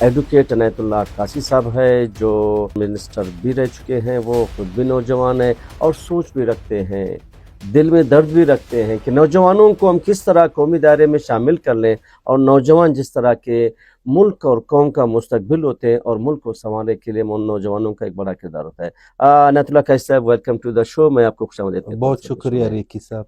Advocate عنایت اللہ عکاسی صاحب ہے جو منسٹر بھی رہ چکے ہیں. وہ خود بھی نوجوان ہیں اور سوچ بھی رکھتے ہیں, دل میں درد بھی رکھتے ہیں کہ نوجوانوں کو ہم کس طرح قومی دائرے میں شامل کر لیں, اور نوجوان جس طرح کے ملک اور قوم کا مستقبل ہوتے ہیں اور ملک کو سنوارنے کے لیے ان نوجوانوں کا ایک بڑا کردار ہوتا ہے. عنایت اللہ عکاسی صاحب, ویلکم ٹو دا شو. میں آپ کو خوش آمدید کہتا ہوں. بہت شکریہ ریکی صاحب.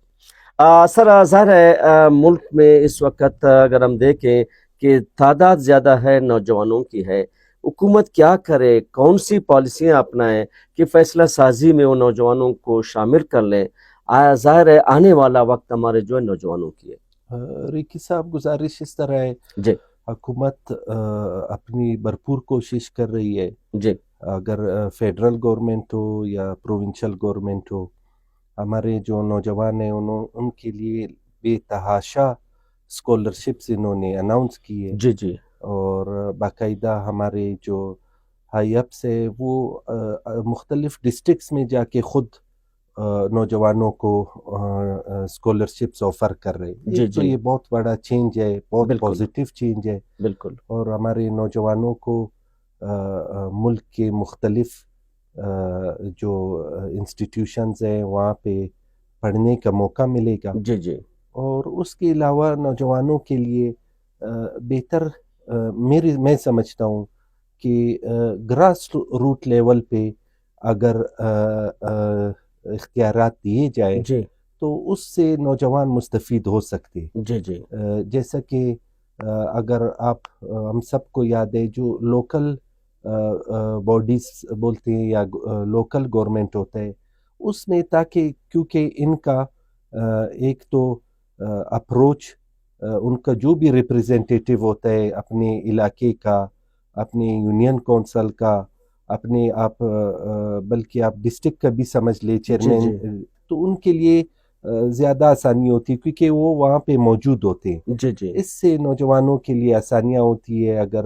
سر, ظاہر ہے ملک میں اس وقت اگر ہم دیکھیں کہ تعداد زیادہ ہے, نوجوانوں کی ہے, حکومت کیا کرے, کون سی پالیسیاں اپنائیں کہ فیصلہ سازی میں وہ نوجوانوں کو شامل کر لیں. ظاہر ہے آنے والا وقت ہمارے جو ہے نوجوانوں کی ہے. ریکی صاحب, گزارش اس طرح ہے, جی حکومت اپنی بھرپور کوشش کر رہی ہے. جی اگر فیڈرل گورنمنٹ ہو یا پروونشل گورنمنٹ ہو, ہمارے جو نوجوان ہیں ان کے لیے بے تحاشا اسکالرشپس انہوں نے اناؤنس کی ہے. جی جی اور باقاعدہ ہمارے جو ہائی اپس ہے وہ مختلف ڈسٹرکٹس میں جا کے خود نوجوانوں کو اسکالرشپس آفر کر رہے. جی تو جی یہ بہت بڑا چینج ہے, بہت بالکل پازیٹیو چینج ہے. بالکل. اور ہمارے نوجوانوں کو ملک کے مختلف جو انسٹیٹیوشنز ہیں وہاں پہ پڑھنے کا موقع ملے گا. جی جی اور اس کے علاوہ نوجوانوں کے لیے بہتر میں سمجھتا ہوں کہ گراس روٹ لیول پہ اگر اختیارات دیے جائیں جی تو اس سے نوجوان مستفید ہو سکتے. جی جی جیسا کہ اگر ہم سب کو یاد ہے جو لوکل باڈیز بولتے ہیں یا لوکل گورنمنٹ ہوتا ہے, اس میں تاکہ کیونکہ ان کا ایک تو اپروچ, ان کا جو بھی ریپریزنٹیٹیو ہوتا ہے اپنے علاقے کا, اپنے یونین کونسل کا, اپنے آپ بلکہ آپ ڈسٹرکٹ کا بھی سمجھ لیں چیئرمین, تو ان کے لیے زیادہ آسانی ہوتی ہے کیونکہ وہ وہاں پہ موجود ہوتے ہیں. جی جی اس سے نوجوانوں کے لیے آسانیاں ہوتی ہے. اگر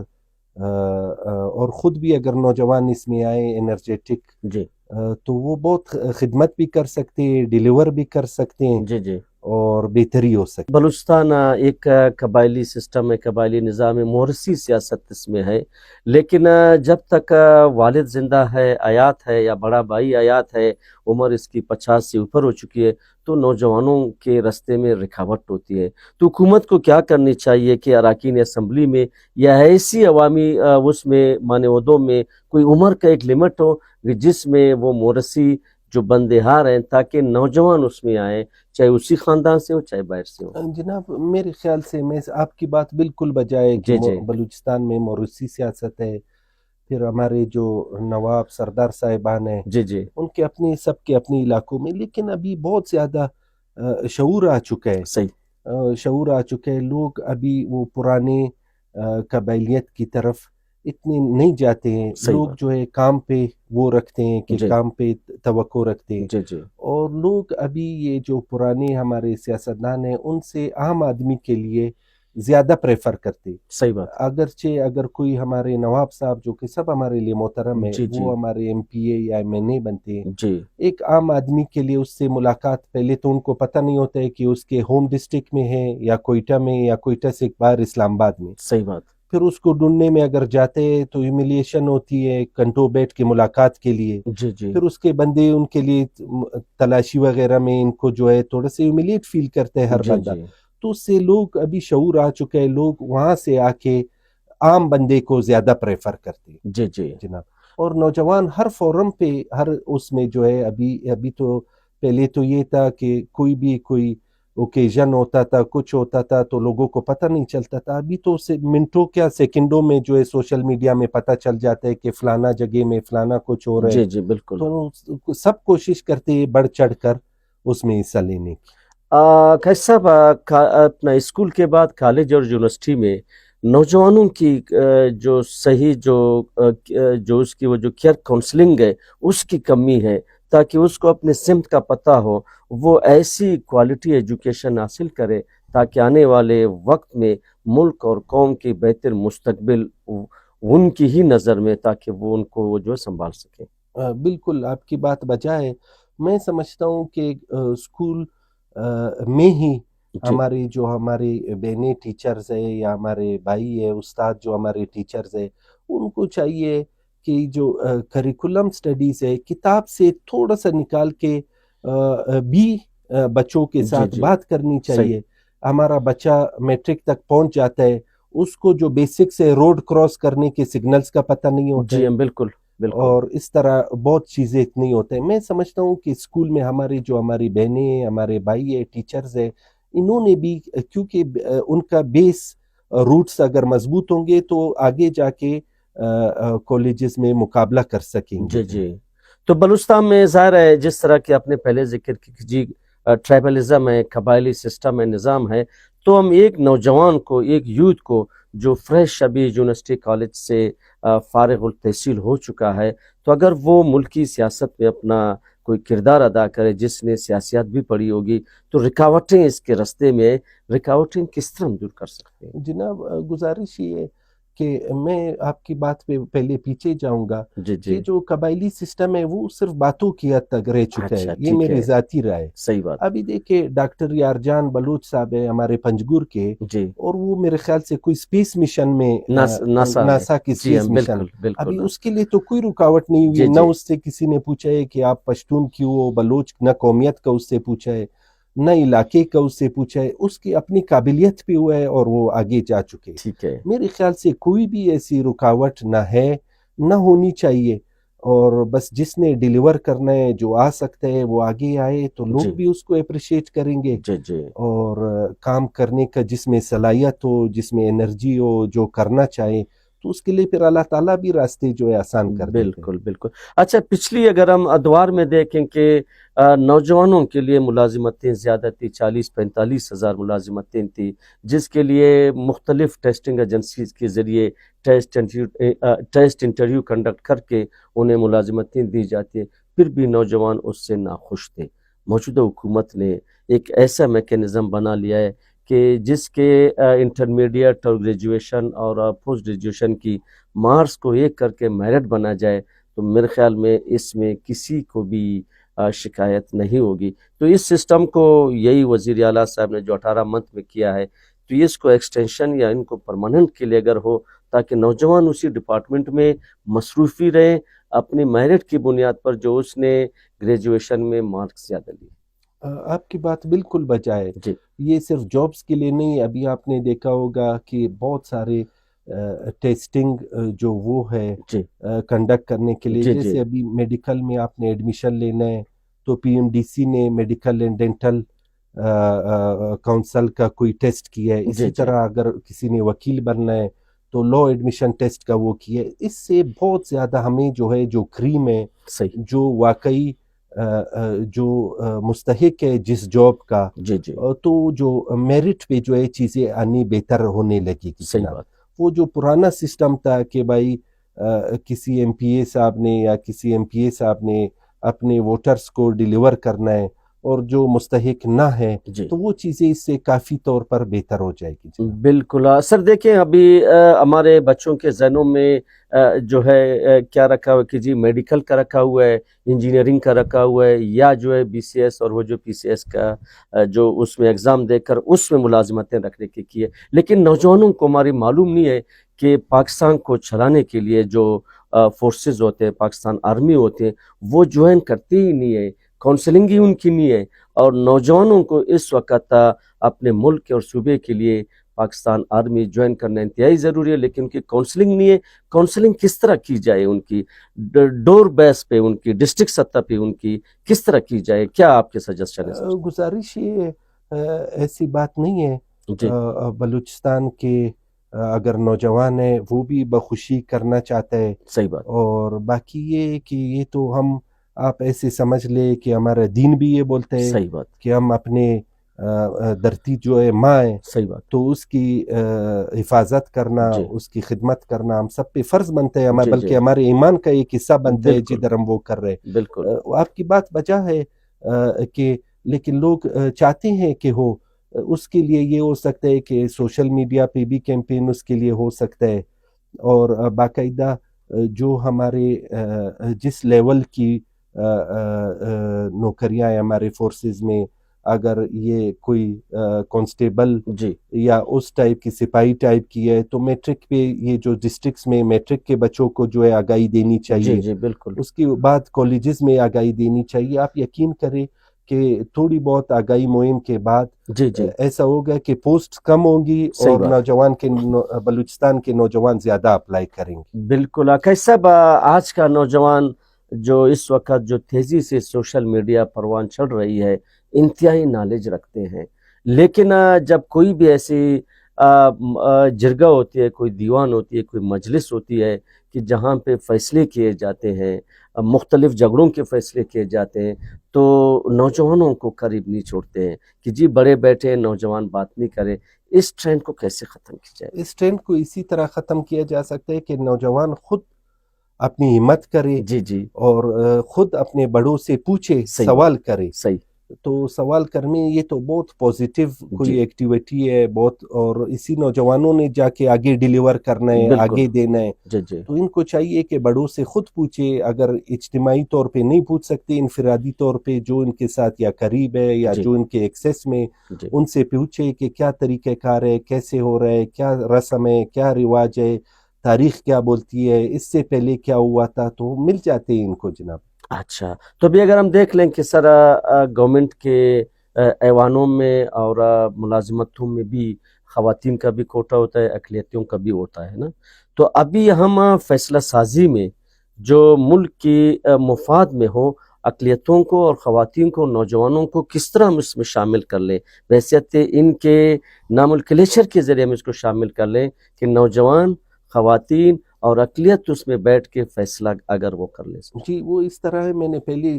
اور خود بھی اگر نوجوان اس میں آئے انرجیٹک, جی تو وہ بہت خدمت بھی کر سکتے ہیں, ڈیلیور بھی کر سکتے ہیں جی جی. اور بہتری ہو سکتی. بلوچستان ایک قبائلی سسٹم ہے, قبائلی نظام ہے, مورثی سیاست اس میں ہے, لیکن جب تک والد زندہ ہے, حیات ہے, یا بڑا بھائی حیات ہے, عمر اس کی 50 سے اوپر ہو چکی ہے, تو نوجوانوں کے راستے میں رکاوٹ ہوتی ہے. تو حکومت کو کیا کرنی چاہیے کہ اراکین اسمبلی میں یا ایسی عوامی اس میں معنی عہدوں میں کوئی عمر کا ایک لمٹ ہو جس میں وہ مورثی جو بندہار ہیں تاکہ نوجوان اس میں آئیں, چاہے اسی خاندان سے ہو چاہے باہر سے ہو. جناب, میرے خیال سے میں آپ کی بات بالکل بجائے کہ جی جی بلوچستان میں موروثی سیاست ہے. پھر ہمارے جو نواب سردار صاحبان ہیں جی جی ان کے اپنے سب کے اپنے علاقوں میں, لیکن ابھی بہت زیادہ شعور آ چکا ہے. صحیح. شعور آ چکا ہے. لوگ ابھی وہ پرانے قبائلیت کی طرف اتنے نہیں جاتے ہیں. لوگ بات. جو ہے کام پہ وہ رکھتے ہیں کہ جی کام پہ توقع رکھتے ہیں. جی جی اور لوگ ابھی یہ جو پرانے ہمارے سیاستدان ہیں ان سے عام آدمی کے لیے زیادہ پریفر کرتے. صحیح بات. اگرچہ اگر کوئی ہمارے نواب صاحب جو کہ سب ہمارے لیے محترم ہے, جی جی وہ ہمارے ایم پی اے یا ایم این اے بنتے ہیں, جی ایک عام آدمی کے لیے اس سے ملاقات پہلے تو ان کو پتہ نہیں ہوتا ہے کہ اس کے ہوم ڈسٹرکٹ میں ہے یا کوئٹہ میں, یا کوئٹہ سے باہر اسلام آباد میں. صحیح بات. پھر اس کو ڈھونڈنے میں اگر جاتے ہیں تو ہیوملیشن ہوتی ہے کنٹو بیٹ کی ملاقات کے لیے. جی جی پھر اس کے بندے ان کے لیے تلاشی وغیرہ میں ان کو جو ہے تھوڑا سے ہیوملیٹ فیل کرتے ہیں ہر جی بندہ. جی تو اس سے لوگ ابھی شعور آ چکے ہیں, لوگ وہاں سے آ کے عام بندے کو زیادہ پریفر کرتے جی جی جناب. اور نوجوان ہر فورم پہ ہر اس میں جو ہے ابھی تو پہلے تو یہ تھا کہ کوئی اوکیزن ہوتا تھا, کچھ ہوتا تھا تو لوگوں کو پتہ نہیں چلتا تھا. ابھی تو منٹوں کیا سیکنڈوں میں جو ہے سوشل میڈیا میں پتہ چل جاتا ہے کہ فلانا جگہ میں فلانا کچھ ہو رہا ہے. جی جی بالکل. تو سب کوشش کرتے ہیں بڑھ چڑھ کر اس میں حصہ لینے کی. قیس صاحب, اپنا اسکول کے بعد کالج اور یونیورسٹی میں نوجوانوں کی جو صحیح جو اس کی وہ جو کیئر کاؤنسلنگ ہے اس کی کمی ہے, تاکہ اس کو اپنے سمت کا پتہ ہو, وہ ایسی کوالٹی ایجوکیشن حاصل کرے تاکہ آنے والے وقت میں ملک اور قوم کی بہتر مستقبل ان کی ہی نظر میں, تاکہ وہ ان کو جو سنبھال سکیں. بالکل آپ کی بات بجا ہے. میں سمجھتا ہوں کہ اسکول میں ہی جی ہمارے بہنیں ٹیچرز ہیں یا ہمارے بھائی ہے استاد جو ہمارے ٹیچرز ہیں، ان کو چاہیے کہ جو کریکولم سٹڈیز ہے کتاب سے تھوڑا سا نکال کے بھی بچوں کے جی ساتھ جی بات کرنی صحیح چاہیے. ہمارا بچہ میٹرک تک پہنچ جاتا ہے، اس کو جو بیسکس ہے روڈ کراس کرنے کے سگنلز کا پتہ نہیں ہوتا جی ہے، ہم بالکل بالکل اور اس طرح بہت چیزیں نہیں ہوتے ہیں. میں سمجھتا ہوں کہ اسکول میں ہماری بہنیں ہیں، ہمارے بھائی ہیں، ٹیچرز ہیں، انہوں نے بھی کیونکہ ان کا بیس روٹس اگر مضبوط ہوں گے تو آگے جا کے کالجز میں مقابلہ کر سکیں گے. جی جی. تو بلوچستان میں ظاہر ہے جس طرح کہ آپ نے پہلے ذکر کی کہ جی ٹرائبلزم ہے، قبائلی سسٹم ہے، نظام ہے، تو ہم ایک نوجوان کو، ایک یوتھ کو جو فریش ابھی یونیورسٹی کالج سے فارغ التحصیل ہو چکا ہے، تو اگر وہ ملکی سیاست میں اپنا کوئی کردار ادا کرے، جس نے سیاست بھی پڑھی ہوگی، تو رکاوٹیں اس کے راستے میں رکاوٹیں کس طرح ہم دور کر سکتے ہیں؟ جناب گزارش یہ ہے کہ میں آپ کی بات پہ پہلے پیچھے جاؤں گا جی کہ جی. جو قبائلی سسٹم ہے وہ صرف باتوں کی حد تک رہ چکا ہے. اچھا یہ ٹھیک میری ہے، ذاتی رائے. صحیح بات. ابھی دیکھیں ڈاکٹر یارجان بلوچ صاحب ہے ہمارے پنجگور کے، جی اور وہ میرے خیال سے کوئی اسپیس مشن میں ناسا میں. ناسا کی جی اسپیس ہم مشن، بالکل ابھی بالکل. اس کے لیے تو کوئی رکاوٹ نہیں ہوئی. جی نہ جی اس سے کسی نے پوچھا ہے کہ آپ پشتون کیوں ہو، بلوچ، نہ قومیت کا اس سے پوچھا ہے، نہ علاقے کا اس سے پوچھا ہے. اس کی اپنی قابلیت پہ ہوا ہے اور وہ آگے جا چکے. ٹھیک ہے. میرے خیال سے کوئی بھی ایسی رکاوٹ نہ ہے، نہ ہونی چاہیے، اور بس جس نے ڈیلیور کرنا ہے، جو آ سکتا ہے وہ آگے آئے تو لوگ جی بھی اس کو اپریشیٹ کریں گے. جی جی اور کام کرنے کا جس میں صلاحیت ہو، جس میں انرجی ہو، جو کرنا چاہے، تو اس کے لیے پھر اللہ تعالیٰ بھی راستے جو ہے آسان کر دیتے ہیں. بالکل بالکل. اچھا پچھلی اگر ہم ادوار میں دیکھیں کہ نوجوانوں کے لیے ملازمتیں زیادہ تھی، 40-45 ہزار ملازمتیں تھی، جس کے لیے مختلف ٹیسٹنگ ایجنسیز کے ذریعے ٹیسٹ انٹرویو کنڈکٹ کر کے انہیں ملازمتیں دی جاتی ہیں، پھر بھی نوجوان اس سے ناخوش تھے. موجودہ حکومت نے ایک ایسا میکینزم بنا لیا ہے کہ جس کے انٹرمیڈیٹ اور گریجویشن اور پوسٹ گریجویشن کی مارکس کو ایک کر کے میرٹ بنا جائے، تو میرے خیال میں اس میں کسی کو بھی شکایت نہیں ہوگی. تو اس سسٹم کو یہی وزیر اعلیٰ صاحب نے جو 18 منتھ میں کیا ہے، تو اس کو ایکسٹینشن یا ان کو پرماننٹ کے لیے اگر ہو، تاکہ نوجوان اسی ڈپارٹمنٹ میں مصروفی رہیں اپنی میرٹ کی بنیاد پر جو اس نے گریجویشن میں مارکس زیادہ لیے. آپ کی بات بالکل بجائے. جی یہ صرف جابز کے لیے نہیں، ابھی آپ نے دیکھا ہوگا کہ بہت سارے ٹیسٹنگ جو وہ ہے جی کنڈکٹ کرنے کے لیے، جی جی جیسے ابھی میڈیکل میں آپ نے ایڈمیشن لینا ہے تو پی ایم ڈی سی نے میڈیکل اینڈ ڈینٹل کونسل کا کوئی ٹیسٹ کیا ہے. جی اسی جی طرح اگر کسی نے وکیل بننا ہے تو لا ایڈمیشن ٹیسٹ کا وہ کیا ہے. اس سے بہت زیادہ ہمیں جو ہے جو کریم ہے، صحیح. جو واقعی جو مستحق ہے جس جاب کا، جی جی تو جو میرٹ پہ جو ہے چیزیں آنی بہتر ہونے لگی گی. صحیح جناب بات. وہ جو پرانا سسٹم تھا کہ بھائی کسی ایم پی اے صاحب نے یا کسی ایم پی اے صاحب نے اپنے ووٹرز کو ڈیلیور کرنا ہے اور جو مستحق نہ ہے، جی تو وہ چیزیں اس سے کافی طور پر بہتر ہو جائے گی. جناب بالکل. سر دیکھیں ابھی ہمارے بچوں کے ذہنوں میں جو ہے کیا رکھا ہوا ہے کہ جی میڈیکل کا رکھا ہوا ہے، انجینئرنگ کا رکھا ہوا ہے، یا جو ہے بی سی ایس اور وہ جو پی سی ایس کا جو اس میں ایگزام دے کر اس میں ملازمتیں رکھنے کی ہے. لیکن نوجوانوں کو ہماری معلوم نہیں ہے کہ پاکستان کو چلانے کے لیے جو فورسز ہوتے ہیں، پاکستان آرمی ہوتے ہیں، وہ جوائن کرتے ہی نہیں ہے، کاؤنسلنگ ہی ان کی نہیں ہے. اور نوجوانوں کو اس وقت اپنے ملک اور صوبے کے لیے پاکستان آرمی جوائن کرنا انتہائی ضروری ہے، لیکن ان کی کاؤنسلنگ نہیں ہے. کاؤنسلنگ کس طرح کی جائے؟ ان کی ڈور بیس پہ، ان کی ڈسٹرکٹ سطح پہ ان کی کس طرح کی جائے؟ کیا آپ کے سجیشن ہے سر؟ گزارش یہ ایسی بات نہیں ہے. جی بلوچستان کے اگر نوجوان ہے وہ بھی بخوشی کرنا چاہتا ہے، صحیح بات. اور باقی یہ کہ یہ تو آپ ایسے سمجھ لے کہ ہمارا دین بھی یہ بولتا ہے صحیح بات. کہ ہم اپنے دھرتی جو ہے ماں ہے، صحیح بات. تو اس کی حفاظت کرنا، جی اس کی خدمت کرنا ہم سب پہ فرض بنتا ہے، جی بلکہ جی ہمارے ایمان کا ایک حصہ بنتا ہے بالکل جدھر ہم وہ کر رہے. بالکل. آپ کی بات بجا ہے کہ لیکن لوگ چاہتے ہیں کہ ہو. اس کے لیے یہ ہو سکتا ہے کہ سوشل میڈیا پہ بھی کیمپین اس کے لیے ہو سکتا ہے، اور باقاعدہ جو ہمارے جس لیول کی نوکریاں ہیں ہمارے فورسز میں، اگر یہ کوئی کانسٹیبل جی یا اس ٹائپ کی سپاہی ٹائپ کی ہے تو میٹرک پہ یہ جو ڈسٹرکٹس میں میٹرک کے بچوں کو جو ہے آگاہی دینی جی چاہیے. جی بالکل اس کے بعد کالجز میں آگاہی دینی چاہیے. آپ یقین کریں کہ تھوڑی بہت آگاہی مہم کے بعد جی جی ایسا ہوگا کہ پوسٹ کم ہوں گی صحیح اور بات نوجوان کے بلوچستان کے نوجوان زیادہ اپلائی کریں گے. بالکل. آکاش صاحب آج کا نوجوان جو اس وقت جو تیزی سے سوشل میڈیا پروان چڑھ رہی ہے انتہائی نالج رکھتے ہیں، لیکن جب کوئی بھی ایسی جرگہ ہوتی ہے، کوئی دیوان ہوتی ہے، کوئی مجلس ہوتی ہے کہ جہاں پہ فیصلے کیے جاتے ہیں، مختلف جھگڑوں کے فیصلے کیے جاتے ہیں، تو نوجوانوں کو قریب نہیں چھوڑتے ہیں کہ جی بڑے بیٹھے نوجوان بات نہیں کرے. اس ٹرینڈ کو کیسے ختم کیا جائے؟ اس ٹرینڈ کو اسی طرح ختم کیا جا سکتا ہے کہ نوجوان خود اپنی ہمت کرے جی جی اور خود اپنے بڑوں سے پوچھے، صحیح بات سوال کرے. صحیح تو سوال کرنے یہ تو بہت پازیٹیو کوئی جی ایکٹیویٹی ہے بہت، اور اسی نوجوانوں نے جا کے آگے ڈیلیور کرنا ہے، بالکل آگے دینا ہے. جی جی تو ان کو چاہیے کہ بڑوں سے خود پوچھے. اگر اجتماعی طور پہ نہیں پوچھ سکتے، انفرادی طور پہ جو ان کے ساتھ یا قریب ہے یا جی جو ان کے ایکسیس میں، جی ان سے پوچھے کہ کیا طریقہ کار ہے، کیسے ہو رہا ہے، کیا رسم ہے، کیا رواج ہے، تاریخ کیا بولتی ہے، اس سے پہلے کیا ہوا تھا. تو مل جاتے ہیں ان کو جناب. اچھا. تو ابھی اگر ہم دیکھ لیں کہ سر گورنمنٹ کے ایوانوں میں اور ملازمتوں میں بھی خواتین کا بھی کوٹا ہوتا ہے، اقلیتوں کا بھی ہوتا ہے نا. تو ابھی ہم فیصلہ سازی میں جو ملک کی مفاد میں ہو، اقلیتوں کو اور خواتین کو، نوجوانوں کو کس طرح ہم اس میں شامل کر لیں، بحیثیت ان کے نام الکلیچر کے ذریعے ہم اس کو شامل کر لیں کہ نوجوان، خواتین اور اقلیت اس میں بیٹھ کے فیصلہ اگر وہ کر لے. جی وہ اس طرح ہے. میں نے پہلے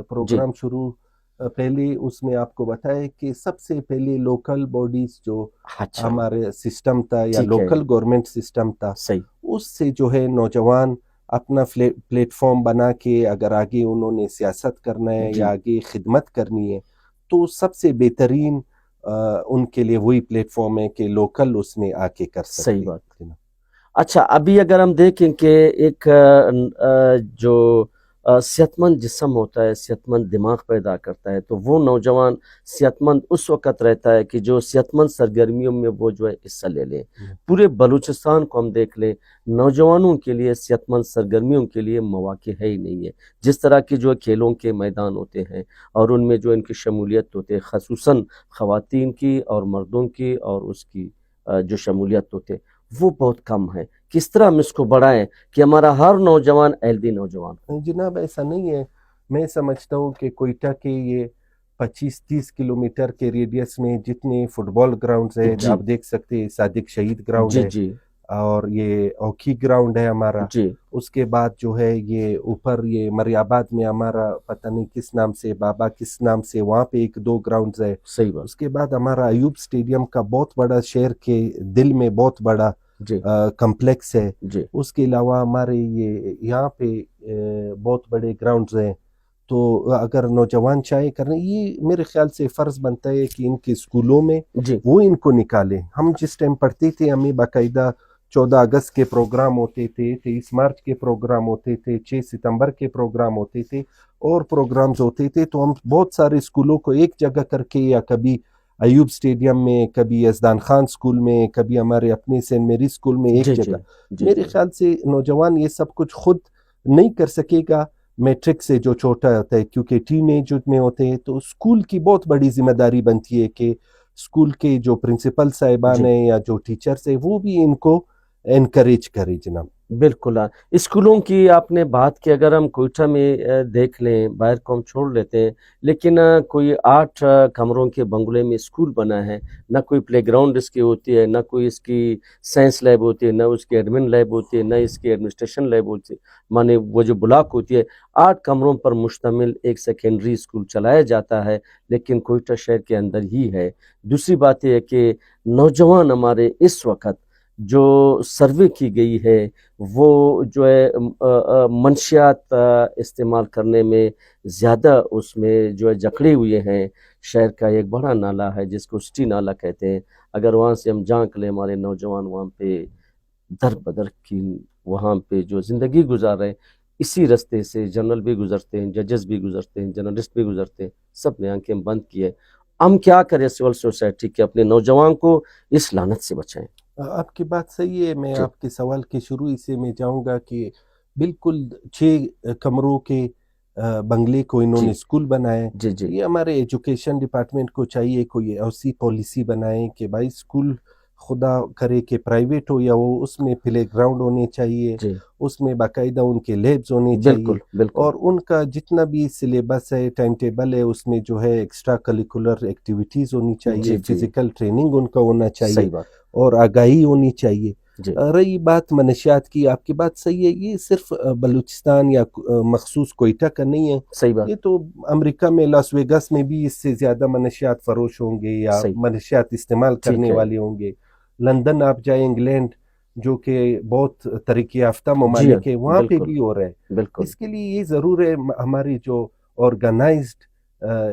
پروگرام شروع پہلے اس میں آپ کو بتایا کہ سب سے پہلے لوکل باڈیز جو اچھا ہمارے سسٹم تھا یا ٹھیک ہے لوکل گورنمنٹ سسٹم تھا، صحیح اس سے جو ہے نوجوان اپنا پلیٹ فارم بنا کے اگر آگے انہوں نے سیاست کرنا ہے جی یا آگے خدمت کرنی ہے تو سب سے بہترین ان کے لیے وہی پلیٹ فارم ہے کہ لوکل اس میں آ کے کر سکتے. صحیح بات. اچھا ابھی اگر ہم دیکھیں کہ ایک جو صحت مند جسم ہوتا ہے، صحت مند دماغ پیدا کرتا ہے، تو وہ نوجوان صحت مند اس وقت رہتا ہے کہ جو صحت مند سرگرمیوں میں وہ جو ہے حصہ لے لیں. پورے بلوچستان کو ہم دیکھ لیں، نوجوانوں کے لیے صحت مند سرگرمیوں کے لیے مواقع ہے ہی نہیں ہے. جس طرح کی جو کھیلوں کے میدان ہوتے ہیں اور ان میں جو ان کی شمولیت ہوتے ہیں، خصوصاً خواتین کی اور مردوں کی اور اس کی جو شمولیت ہوتے وہ بہت کم ہے. کس طرح ہم اس کو بڑھائیں کہ ہمارا ہر نوجوان ہیلدی نوجوان ہو؟ جناب ایسا نہیں ہے. میں سمجھتا ہوں کہ کوئٹہ کے یہ 25-30 کلومیٹر کے ریڈیس میں جتنے فٹ بال گراؤنڈز ہیں جی آپ دیکھ سکتے ہیں. صادق شہید گراؤنڈ جی ہے جی اور یہ اوکھی گراؤنڈ ہے ہمارا. جی اس کے بعد جو ہے یہ اوپر یہ مریاباد میں ہمارا پتہ نہیں کس نام سے، بابا کس نام سے، وہاں پہ 1-2 گراؤنڈز ہے. صحیح بات. اس کے بعد ہمارا ایوب اسٹیڈیم کا بہت بڑا شہر کے دل میں بہت بڑا جی کمپلیکس ہے. جی اس کے علاوہ ہمارے یہ یہاں پہ بہت بڑے گراؤنڈز ہیں. تو اگر نوجوان چاہے کریں، یہ میرے خیال سے فرض بنتا ہے کہ ان کے اسکولوں میں جی وہ ان کو نکالیں. ہم جس ٹائم پڑھتے تھے ہمیں باقاعدہ 14 اگست کے پروگرام ہوتے تھے، 23 مارچ کے پروگرام ہوتے تھے، 6 ستمبر کے پروگرام ہوتے تھے اور پروگرامز ہوتے تھے. تو ہم بہت سارے اسکولوں کو ایک جگہ کر کے یا کبھی ایوب اسٹیڈیم میں، کبھی یزدان خان اسکول میں، کبھی ہمارے اپنے سینٹ میری اسکول میں ایک جی جگہ. جی میرے خیال سے نوجوان یہ سب کچھ خود نہیں کر سکے گا میٹرک سے جو چھوٹا ہوتا ہے، کیونکہ ٹین ایج میں ہوتے ہیں. تو اسکول کی بہت بڑی ذمہ داری بنتی ہے کہ اسکول کے جو پرنسپل صاحبان جی ہیں یا جو ٹیچرز ہیں وہ بھی ان کو انکریج کرے جناب. بالکل. اسکولوں کی آپ نے بات کی، اگر ہم کوئٹہ میں دیکھ لیں، باہر کو ہم چھوڑ لیتے ہیں، لیکن کوئی 8 کمروں کے بنگلے میں اسکول بنا ہے. نہ کوئی پلے گراؤنڈ اس کی ہوتی ہے، نہ کوئی اس کی سائنس لیب ہوتی ہے، نہ اس کی ایڈمن لیب ہوتی ہے، نہ اس کی ایڈمنسٹریشن لیب ہوتی ہے، مانے وہ جو بلاک ہوتی ہے. 8 کمروں پر مشتمل ایک سیکنڈری اسکول چلایا جاتا ہے، لیکن کوئٹہ شہر کے اندر ہی ہے. دوسری بات یہ ہے کہ نوجوان ہمارے اس وقت جو سروے کی گئی ہے وہ جو ہے منشیات استعمال کرنے میں زیادہ اس میں جو ہے جکڑے ہوئے ہیں. شہر کا ایک بڑا نالہ ہے جس کو سٹی نالہ کہتے ہیں. اگر وہاں سے ہم جھانک لیں، ہمارے نوجوان وہاں پہ در بدر کی وہاں پہ جو زندگی گزار رہے ہیں، اسی رستے سے جنرل بھی گزرتے ہیں, ججز بھی گزرتے ہیں, جرنلسٹ بھی گزرتے ہیں, سب نے آنکھیں بند کی ہے. ہم کیا کریں سول سوسائٹی کے اپنے نوجوان کو اس لعنت سے بچائیں؟ آپ کی بات صحیح ہے. میں جی آپ کے سوال کے شروع سے میں جاؤں گا کہ بالکل 6 کمروں کے بنگلے کو انہوں جی نے اسکول بنائے. جی جی یہ ہمارے ایجوکیشن ڈپارٹمنٹ کو چاہیے کوئی ایسی پالیسی بنائے کہ بھائی اسکول خدا کرے کہ پرائیویٹ ہو یا وہ, اس میں پلے گراؤنڈ ہونے چاہیے, جی اس میں باقاعدہ ان کے لیبز ہونے چاہیے, بالکل بالکل اور ان کا جتنا بھی سلیبس ہے, ٹائم ٹیبل ہے, اس میں جو ہے ایکسٹرا کریکولر ایکٹیویٹیز ہونی چاہیے, جی جی فزیکل ٹریننگ ان کا ہونا چاہیے, صحیح بات. اور آگاہی ہونی چاہیے. جی رہی بات منشیات کی, آپ کی بات صحیح ہے, یہ صرف بلوچستان یا مخصوص کوئٹہ کا نہیں ہے. صحیح بات. یہ تو امریکہ میں لاس ویگس میں بھی اس سے زیادہ منشیات فروش ہوں گے یا صحیح منشیات استعمال ٹھیک کرنے ہے. والے ہوں گے. لندن آپ جائیں, انگلینڈ جو کہ بہت ترقی یافتہ جی ممالک ہے, وہاں پہ بالکل بھی ہو رہا ہے. بالکل. اس کے لیے یہ ضرور ہے ہماری جو آرگنائزڈ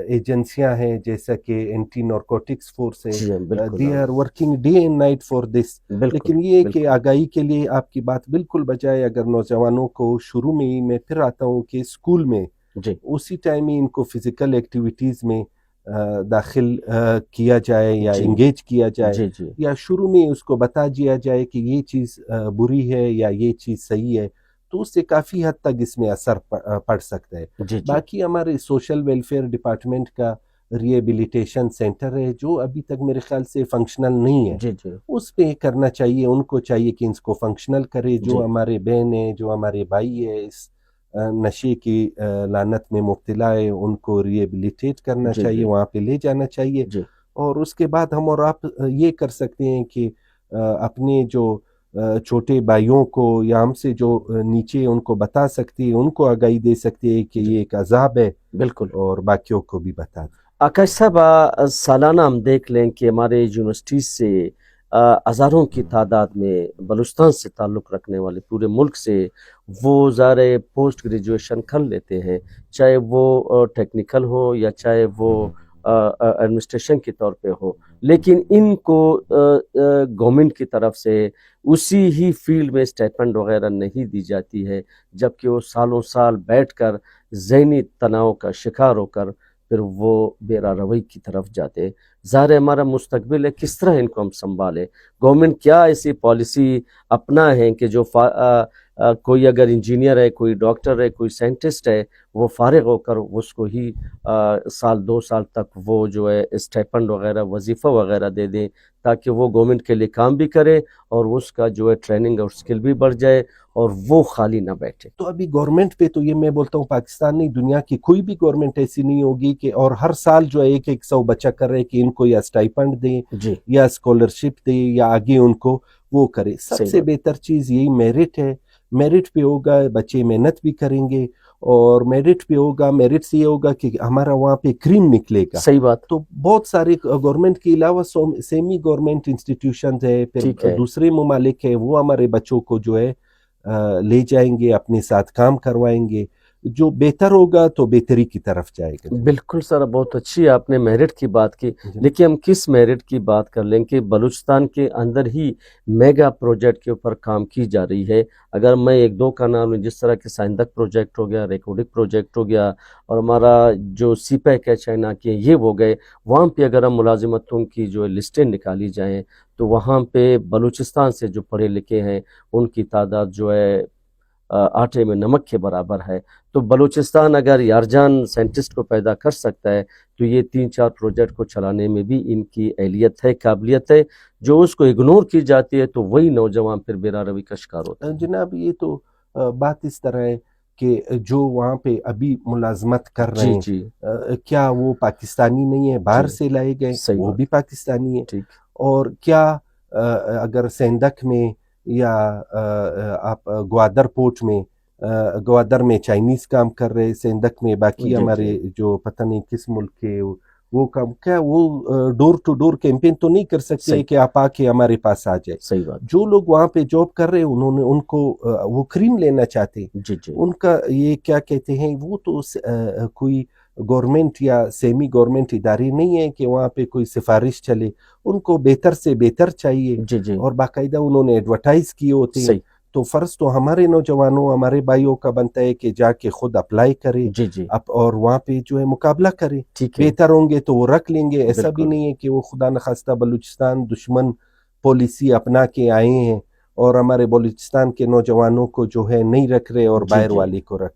ایجنسیاں ہیں جیسا کہ اینٹی نارکوٹکس فورس ہے, جی بالکل they are working day and night for this. بالکل لیکن یہ کہ بالکل. آگاہی کے لیے آپ کی بات بالکل بجائے, اگر نوجوانوں کو شروع میں ہی, میں پھر آتا ہوں کہ اسکول میں جی اسی ٹائم ہی ان کو فزیکل ایکٹیویٹیز میں داخل کیا جائے یا جی انگیج کیا جائے, جی جی یا شروع میں اس کو بتا دیا جائے کہ یہ چیز بری ہے یا یہ چیز صحیح ہے, تو اس سے کافی حد تک اس میں اثر پڑ سکتا ہے. جی جی باقی ہمارے سوشل ویلفیئر ڈپارٹمنٹ کا ریہیبلیٹیشن سینٹر ہے جو ابھی تک میرے خیال سے فنکشنل نہیں ہے, جی جی اس پہ کرنا چاہیے. ان کو چاہیے کہ اس کو فنکشنل کرے. جو جی ہمارے بہن ہیں, جو ہمارے بھائی ہے اس نشے کی لعنت میں مبتلا ہے, ان کو ریہیبلیٹیٹ کرنا جی چاہیے, جی وہاں پہ لے جانا چاہیے. جی اور اس کے بعد ہم اور آپ یہ کر سکتے ہیں کہ اپنے جو چھوٹے بھائیوں کو یا ہم سے جو نیچے, ان کو بتا سکتے ہیں, ان کو آگاہی دے سکتے ہیں کہ جی یہ ایک عذاب ہے, بالکل. اور باقیوں کو بھی بتا دیں. آکاش صاحب, سالانہ ہم دیکھ لیں کہ ہمارے یونیورسٹی سے ہزاروں کی تعداد میں بلوچستان سے تعلق رکھنے والے پورے ملک سے وہ ظاہر پوسٹ گریجویشن کر لیتے ہیں, چاہے وہ ٹیکنیکل ہو یا چاہے وہ ایڈمنسٹریشن کے طور پہ ہو, لیکن ان کو گورنمنٹ کی طرف سے اسی ہی فیلڈ میں اسٹائپنڈ وغیرہ نہیں دی جاتی ہے, جبکہ وہ سالوں سال بیٹھ کر ذہنی تناؤ کا شکار ہو کر پھر وہ بیرا روی کی طرف جاتے. ظاہر ہمارا مستقبل ہے, کس طرح ان کو ہم سنبھالیں؟ گورنمنٹ کیا ایسی پالیسی اپنا ہے کہ جو کوئی اگر انجینئر ہے, کوئی ڈاکٹر ہے, کوئی سائنٹسٹ ہے, وہ فارغ ہو کر اس کو ہی سال 2 سال تک وہ جو ہے اسٹائپنڈ وغیرہ, وظیفہ وغیرہ دے دیں, تاکہ وہ گورنمنٹ کے لیے کام بھی کرے اور اس کا جو ہے ٹریننگ اور اسکل بھی بڑھ جائے اور وہ خالی نہ بیٹھے. تو ابھی گورنمنٹ پہ تو یہ میں بولتا ہوں پاکستان نہیں, دنیا کی کوئی بھی گورنمنٹ ایسی نہیں ہوگی کہ, اور ہر سال جو ہے 100 بچہ کر رہے کہ ان کو یا اسٹائپنڈ دیں جی یا اسکالرشپ دیں یا آگے ان کو وہ کرے. سب صحیح سے بات. بہتر چیز یہی میرٹ ہے. میرٹ پہ ہوگا, بچے محنت بھی کریں گے, اور میرٹ پہ ہوگا, میرٹ سے یہ ہوگا کہ ہمارا وہاں پہ کریم نکلے گا. صحیح بات. تو بہت سارے گورنمنٹ کے علاوہ سیمی گورنمنٹ انسٹیٹیوشنز ہے, ٹھیک پھر ہے. دوسرے ممالک ہے, وہ ہمارے بچوں کو جو ہے لے جائیں گے, اپنے ساتھ کام کروائیں گے. جو بہتر ہوگا تو بہتری کی طرف جائے گا. بالکل سر, بہت اچھی آپ نے میرٹ کی بات کی, لیکن ہم کس میرٹ کی بات کر لیں کہ بلوچستان کے اندر ہی میگا پروجیکٹ کے اوپر کام کی جا رہی ہے. اگر میں 1-2 کا نام لوں, جس طرح کہ سائندک پروجیکٹ ہو گیا, ریکوڈک پروجیکٹ ہو گیا, اور ہمارا جو سی پیک ہے چائنا کے, یہ ہو گئے. وہاں پہ اگر ہم ملازمتوں کی جو لسٹیں نکالی جائیں تو وہاں پہ بلوچستان سے جو پڑھے لکھے ہیں ان کی تعداد جو ہے آٹے میں نمک کے برابر ہے. تو بلوچستان اگر یارجان سائنٹسٹ کو پیدا کر سکتا ہے تو یہ 3-4 پروجیکٹ کو چلانے میں بھی ان کی اہلیت ہے, قابلیت ہے. جو اس کو اگنور کی جاتی ہے تو وہی نوجوان پھر بیرا روی کا شکار ہوتا ہے. جناب یہ تو بات اس طرح ہے کہ جو وہاں پہ ابھی ملازمت کر رہے جی ہیں, جی کیا وہ پاکستانی نہیں ہے, باہر جی سے لائے گئے, صحیح وہ بات. بھی پاکستانی ہے. ٹھیک. اور کیا اگر سیندک میں یا آپ گوادر پورٹ میں, گوادر میں چائنیز کام کر رہے, سیندک میں باقی جی ہمارے جی جو پتہ نہیں کس ملک کے وہ کام, کیا وہ ڈور ٹو ڈور کیمپین تو نہیں کر سکتے صحیح کہ آپ آ کے ہمارے پاس آ جائے. صحیح بات. جو لوگ وہاں پہ جاب کر رہے انہوں نے ان کو وہ کریم لینا چاہتے, جی جی ان کا یہ کیا کہتے ہیں, وہ تو کوئی گورنمنٹ یا سیمی گورنمنٹ ادارے نہیں ہے کہ وہاں پہ کوئی سفارش چلے. ان کو بہتر سے بہتر چاہیے, جی جی اور باقاعدہ انہوں نے ایڈورٹائز کیے ہوتے ہیں. صحیح. تو فرض تو ہمارے نوجوانوں ہمارے بھائیوں کا بنتا ہے کہ جا کے خود اپلائی کرے جی جی اور وہاں پہ جو ہے مقابلہ کرے. ٹھیک ہے بہتر ہوں گے تو وہ رکھ لیں گے. ایسا بھی بالکل نہیں ہے کہ وہ خدا نخواستہ بلوچستان دشمن پالیسی اپنا کے آئے ہیں اور ہمارے بلوچستان کے نوجوانوں کو جو ہے نہیں رکھ رہے اور جی باہر جی والی کو رکھ